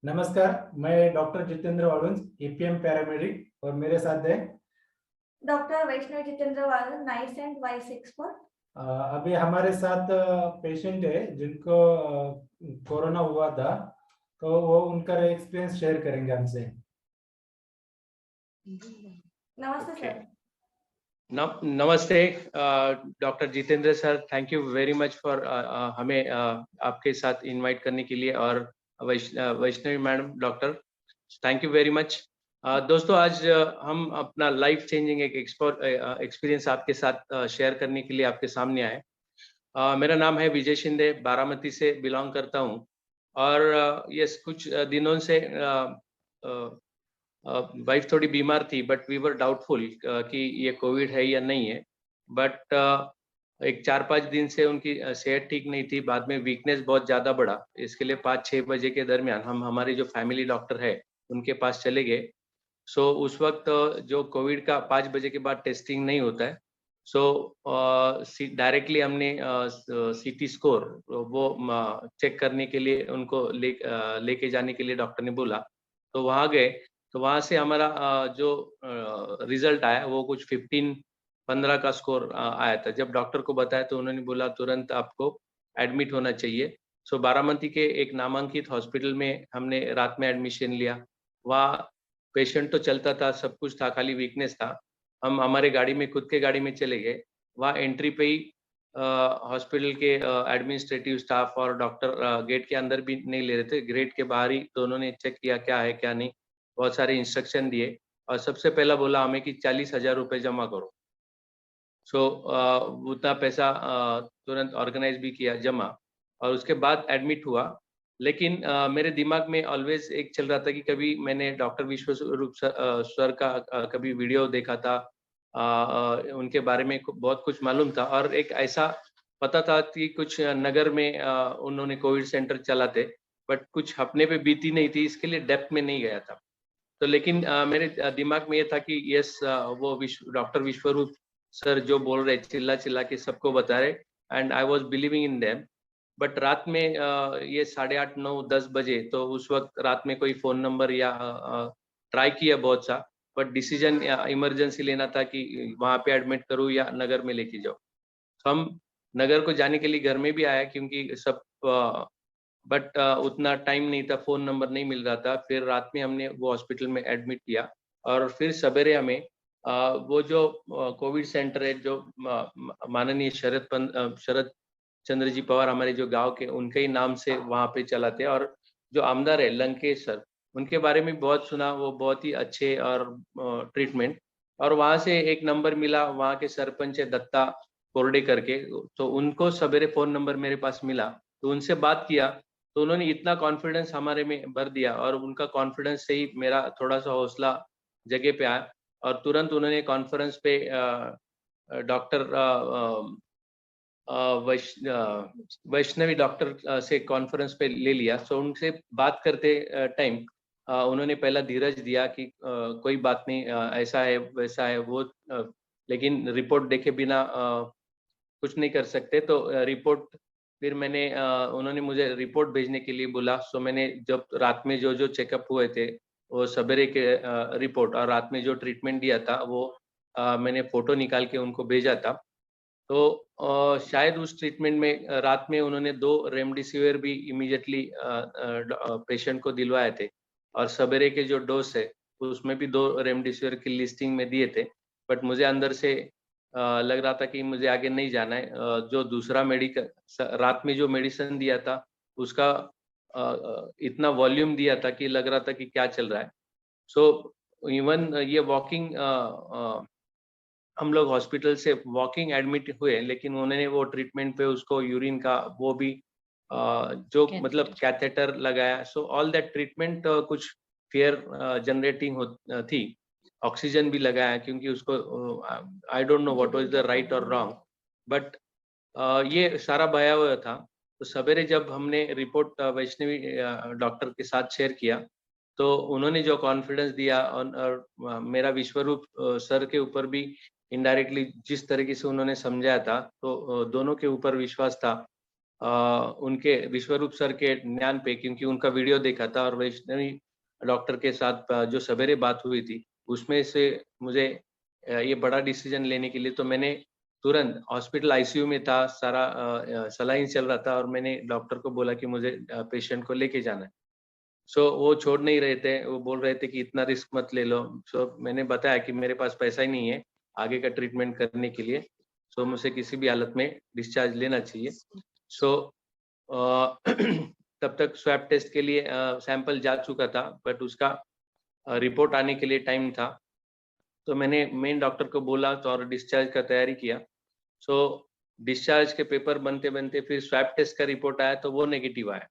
नमस्कार, मैं doctor Jitendra वालुंज, EPM paramedic और मेरे साथ है डॉक्टर वैष्णव जितेंद्र वाल, नाइस एंड वाइस एक्सपर्ट। अभी हमारे साथ पेशेंट है जिनको कोरोना हुआ था, तो वो उनका एक्सपीरियंस शेयर करेंगे हमसे। नमस्ते Okay. सर। नमस्ते doctor Jitendra sir, thank you very much for हमें आपके साथ इनवाइट करने के लिए, और Vaishnavi madam doctor, thank you very much. दोस्तों, आज हम अपना लाइफ चेंजिंग एक एक्सपीरियंस आपके साथ शेयर करने के लिए आपके सामने आए। मेरा नाम है विजय शिंदे, बारामती से बिलोंग करता हूँ, और यस कुछ दिनों से वाइफ थोड़ी बीमार थी, बट वी वर डाउटफुल कि ये कोविड है या नहीं है। बट एक 4-5 दिन से उनकी सेहत ठीक नहीं थी, बाद में वीकनेस बहुत ज़्यादा बढ़ा। इसके लिए 5-6 बजे के दरमियान हम हमारे जो फैमिली डॉक्टर है उनके पास चले गए। सो उस वक्त जो कोविड का 5 बजे के बाद टेस्टिंग नहीं होता है, सो डायरेक्टली हमने सीटी स्कोर वो चेक करने के लिए उनको लेके जाने के लिए डॉक्टर ने बोला। तो वहाँ गए, तो वहाँ से हमारा जो रिजल्ट आया वो कुछ 15 का स्कोर आया था। जब डॉक्टर को बताया तो उन्होंने बोला तुरंत आपको एडमिट होना चाहिए। सो बारामती के एक नामांकित हॉस्पिटल में हमने रात में एडमिशन लिया। वहाँ पेशेंट तो चलता था, सब कुछ था, खाली वीकनेस था। हम हमारे गाड़ी में, खुद के गाड़ी में चले गए। वहाँ एंट्री पे ही हॉस्पिटल के एडमिनिस्ट्रेटिव स्टाफ और डॉक्टर गेट के अंदर भी नहीं ले रहे थे, गेट के बाहर ही दोनों ने चेक किया क्या है क्या नहीं। बहुत सारे इंस्ट्रक्शन दिए, और सबसे पहला बोला हमें कि 40,000 रुपये जमा करो। सो उतना पैसा तुरंत ऑर्गेनाइज भी किया जमा, और उसके बाद एडमिट हुआ। लेकिन मेरे दिमाग में ऑलवेज एक चल रहा था कि कभी मैंने डॉक्टर विश्वरूप सर का कभी वीडियो देखा था, उनके बारे में बहुत कुछ मालूम था, और एक ऐसा पता था कि कुछ नगर में उन्होंने कोविड सेंटर चलाते, बट कुछ अपने पे बीती नहीं थी, इसके लिए डेप्थ में नहीं गया था। तो लेकिन मेरे दिमाग में ये था कि यस, वो डॉक्टर विश्वरूप सर जो बोल रहे, चिल्ला चिल्ला के सबको बता रहे, and I was believing in them. But रात में ये 8:30, 9, 10 बजे, तो उस वक्त रात में कोई फ़ोन नंबर या ट्राई किया बहुत सा, बट डिसीजन इमरजेंसी लेना था कि वहाँ पे एडमिट करूँ या नगर में लेके जाऊँ। तो हम नगर को जाने के लिए घर में भी आया, क्योंकि सब बट उतना टाइम नहीं था, फ़ोन नंबर नहीं मिल रहा था। फिर रात में हमने वो हॉस्पिटल में एडमिट किया, और फिर सवेरे हमें वो जो कोविड सेंटर है, जो माननीय शरद चंद्र जी पवार, हमारे जो गांव के, उनके ही नाम से वहाँ पे चलाते हैं। और जो आमदार है लंकेश सर, उनके बारे में बहुत सुना, वो बहुत ही अच्छे और ट्रीटमेंट। और वहाँ से एक नंबर मिला, वहाँ के सरपंच है दत्ता कोरडे करके, तो उनको सवेरे फ़ोन नंबर मेरे पास मिला, तो उनसे बात किया। तो उन्होंने इतना कॉन्फिडेंस हमारे में भर दिया, और उनका कॉन्फिडेंस से ही मेरा थोड़ा-सा हौसला जगह पे आया, और तुरंत उन्होंने कॉन्फ्रेंस पे डॉक्टर वैष्णवी डॉक्टर से कॉन्फ्रेंस पे ले लिया। सो उनसे बात करते टाइम उन्होंने पहला धीरज दिया कि कोई बात नहीं, ऐसा है वैसा है वो, लेकिन रिपोर्ट देखे बिना कुछ नहीं कर सकते। तो रिपोर्ट फिर मैंने उन्होंने मुझे रिपोर्ट भेजने के लिए बोला। सो मैंने जब रात में जो चेकअप हुए थे, वो सवेरे के रिपोर्ट, और रात में जो ट्रीटमेंट दिया था वो मैंने फ़ोटो निकाल के उनको भेजा था। तो शायद उस ट्रीटमेंट में रात में उन्होंने 2 रेमडेसिविर भी इमीडिएटली पेशेंट को दिलवाए थे, और सवेरे के जो डोज़ है उसमें भी 2 रेमडेसिविर की लिस्टिंग में दिए थे। बट मुझे अंदर से लग रहा था कि मुझे आगे नहीं जाना है। जो दूसरा रात में जो मेडिसिन दिया था उसका इतना वॉल्यूम दिया था कि लग रहा था कि क्या चल रहा है। सो इवन ये वॉकिंग, हम लोग हॉस्पिटल से वॉकिंग एडमिट हुए, लेकिन उन्होंने वो ट्रीटमेंट पे उसको यूरिन का वो भी जो मतलब कैथेटर लगाया। सो ऑल दैट ट्रीटमेंट कुछ फियर जनरेटिंग थी। ऑक्सीजन भी लगाया, क्योंकि उसको I don't know what was the right और रॉन्ग, बट ये सारा बया हुआ था। तो सवेरे जब हमने रिपोर्ट वैष्णवी डॉक्टर के साथ शेयर किया, तो उन्होंने जो कॉन्फिडेंस दिया, और मेरा विश्वरूप सर के ऊपर भी इनडायरेक्टली जिस तरीके से उन्होंने समझाया था, तो दोनों के ऊपर विश्वास था। उनके विश्वरूप सर के ज्ञान पे, क्योंकि उनका वीडियो देखा था और वैष्णवी डॉक्टर के साथ जो सवेरे बात हुई थी, उसमें से मुझे ये बड़ा डिसीजन लेने के लिए, तो मैंने तुरंत हॉस्पिटल आईसीयू में था, सारा सलाइन चल रहा था और मैंने डॉक्टर को बोला कि मुझे पेशेंट को लेके जाना है। सो वो छोड़ नहीं रहे थे, वो बोल रहे थे कि इतना रिस्क मत ले लो। सो मैंने बताया कि मेरे पास पैसा ही नहीं है आगे का ट्रीटमेंट करने के लिए, सो मुझे किसी भी हालत में डिस्चार्ज लेना चाहिए। सो तब तक स्वैब टेस्ट के लिए सैंपल जा चुका था, बट उसका रिपोर्ट आने के लिए टाइम था, तो मैंने मेन डॉक्टर को बोला तो और डिस्चार्ज का तैयारी किया। सो डिस्चार्ज के पेपर बनते बनते फिर स्वैब टेस्ट का रिपोर्ट आया तो वो नेगेटिव आया,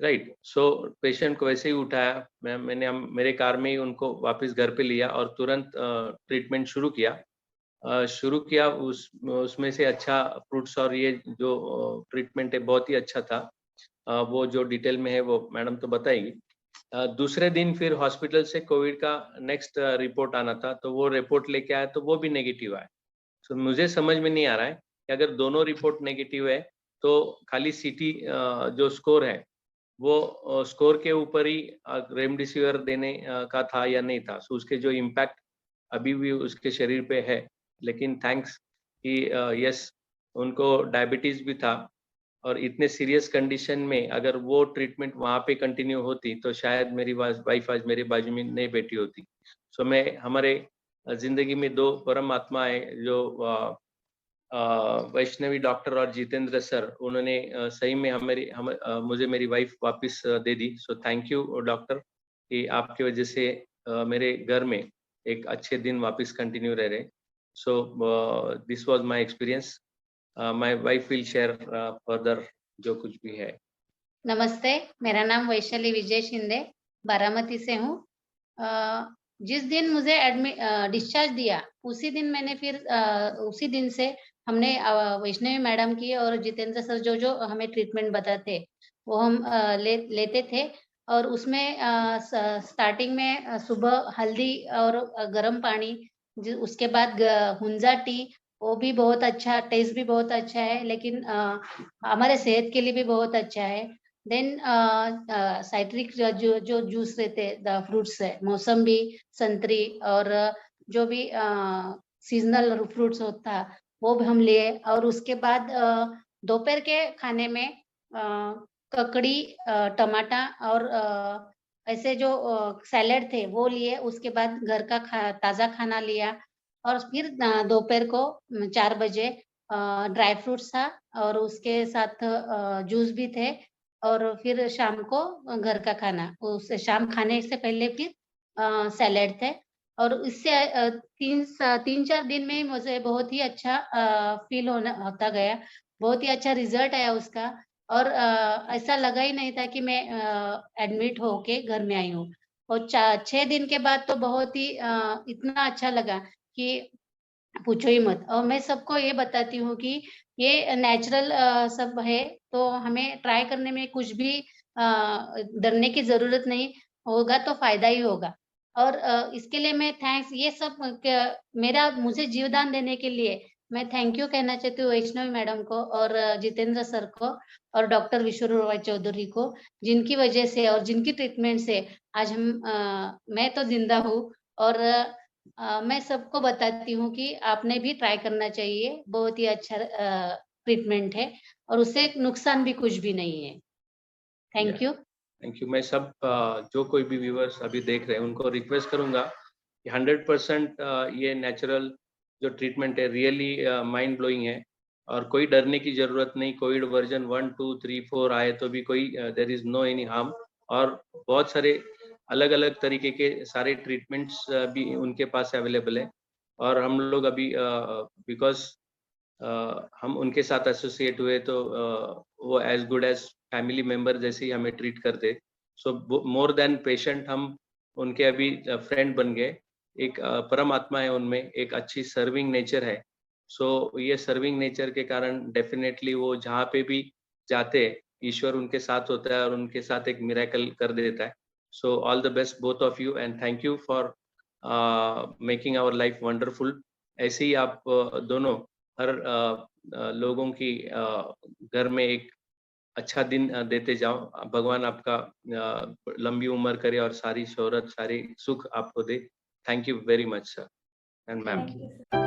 राइट। सो पेशेंट को वैसे ही उठाया, मैंने मेरे कार में ही उनको वापस घर पे लिया और तुरंत ट्रीटमेंट शुरू किया। उसमें से अच्छा फ्रूट्स और ये जो ट्रीटमेंट है बहुत ही अच्छा था। वो जो डिटेल में है वो मैडम तो बताएगी। दूसरे दिन फिर हॉस्पिटल से कोविड का नेक्स्ट रिपोर्ट आना था, तो वो रिपोर्ट लेके आया तो वो भी नेगेटिव आया। तो मुझे समझ में नहीं आ रहा है कि अगर दोनों रिपोर्ट नेगेटिव है तो खाली सीटी जो स्कोर है वो स्कोर के ऊपर ही रेमडेसिविर देने का था या नहीं था। सो उसके जो इम्पैक्ट अभी भी उसके शरीर पे है, लेकिन थैंक्स कि यस उनको डायबिटीज भी था और इतने सीरियस कंडीशन में अगर वो ट्रीटमेंट वहाँ पे कंटिन्यू होती तो शायद मेरी वाइफ आज मेरे बाजू में नहीं बैठी होती। सो मैं हमारे जिंदगी में दो परम आत्मा है जो वैष्णवी डॉक्टर और जितेंद्र सर, उन्होंने सही में मुझे मेरी वाइफ वापस दे दी। सो थैंक यू डॉक्टर कि आपकी वजह से मेरे घर में एक अच्छे दिन वापस कंटिन्यू रह रहे। So this was my experience. My wife will share further जो कुछ भी है। नमस्ते, मेरा नाम वैशाली विजय शिंदे, बारामती से हूँ। जिस दिन मुझे डिस्चार्ज दिया उसी दिन मैंने फिर उसी दिन से हमने वैष्णवी मैडम की और जितेंद्र सर जो हमें ट्रीटमेंट बताते वो हम लेते थे। और उसमें स्टार्टिंग में सुबह हल्दी और गर्म पानी, उसके बाद हुंजा टी, वो भी बहुत अच्छा, टेस्ट भी बहुत अच्छा है, लेकिन हमारे सेहत के लिए भी बहुत अच्छा है। देन साइट्रिक जो जूस रहते फ्रूट्स है, मौसम्बी, संतरी और जो भी सीजनल फ्रूट्स होता वो भी हम लिए। और उसके बाद दोपहर के खाने में ककड़ी, टमाटा और ऐसे जो सैलेड थे वो लिए। उसके बाद घर का ताज़ा खाना लिया और फिर दोपहर को 4 बजे ड्राई फ्रूट्स था और उसके साथ जूस भी थे। और फिर शाम को घर का खाना, उस शाम खाने से पहले फिर सैलेड थे। और इससे 3-4 दिन में मुझे बहुत ही अच्छा फील होता गया, बहुत ही अच्छा रिजल्ट आया उसका। और ऐसा लगा ही नहीं था कि मैं एडमिट होके घर में आई हूँ। और 6 दिन के बाद तो बहुत ही इतना अच्छा लगा कि पूछो ही मत। और मैं सबको ये बताती हूँ कि ये नेचुरल सब है, तो हमें ट्राई करने में कुछ भी डरने की जरूरत नहीं, होगा तो फायदा ही होगा। और इसके लिए मैं थैंक्स, ये सब मुझे जीवदान देने के लिए मैं थैंक यू कहना चाहती हूँ वैष्णवी मैडम को और जितेंद्र सर को और डॉक्टर विश्वरूप चौधरी को, जिनकी वजह से और जिनकी ट्रीटमेंट से आज मैं तो जिंदा हूँ। और मैं सबको बताती हूँ कि आपने भी ट्राई करना चाहिए, बहुत ही अच्छा ट्रीटमेंट है और उससे नुकसान भी कुछ भी नहीं है। Thank you. Thank you. मैं सब जो कोई भी व्यूअर्स अभी देख रहे हैं उनको रिक्वेस्ट करूंगा कि 100% ये नेचुरल जो ट्रीटमेंट है रियली माइंड ब्लोइंग है और कोई डरने की जरूरत नहीं। कोविड वर्जन 1, 2, 3, 4 आए तो भी कोई there is no any harm. और बहुत सारे अलग अलग तरीके के सारे ट्रीटमेंट्स भी उनके पास अवेलेबल है। और हम लोग अभी बिकॉज हम उनके साथ एसोसिएट हुए तो वो as good as family member जैसे ही हमें ट्रीट करते। सो मोर देन पेशेंट हम उनके अभी फ्रेंड बन गए। एक परमात्मा है उनमें, एक अच्छी सर्विंग नेचर है। सो ये सर्विंग नेचर के कारण डेफिनेटली वो जहाँ पे भी जाते ईश्वर उनके साथ होता है और उनके साथ एक मिरेकल कर देता है। So all the best both of you and thank you for making our life wonderful. ऐसे ही आप दोनों हर लोगों की घर में एक अच्छा दिन देते जाओ। भगवान आपका लंबी उम्र करे और सारी शोहरत, सारी सुख आपको दे। Thank you very much sir and ma'am. Thank you, sir.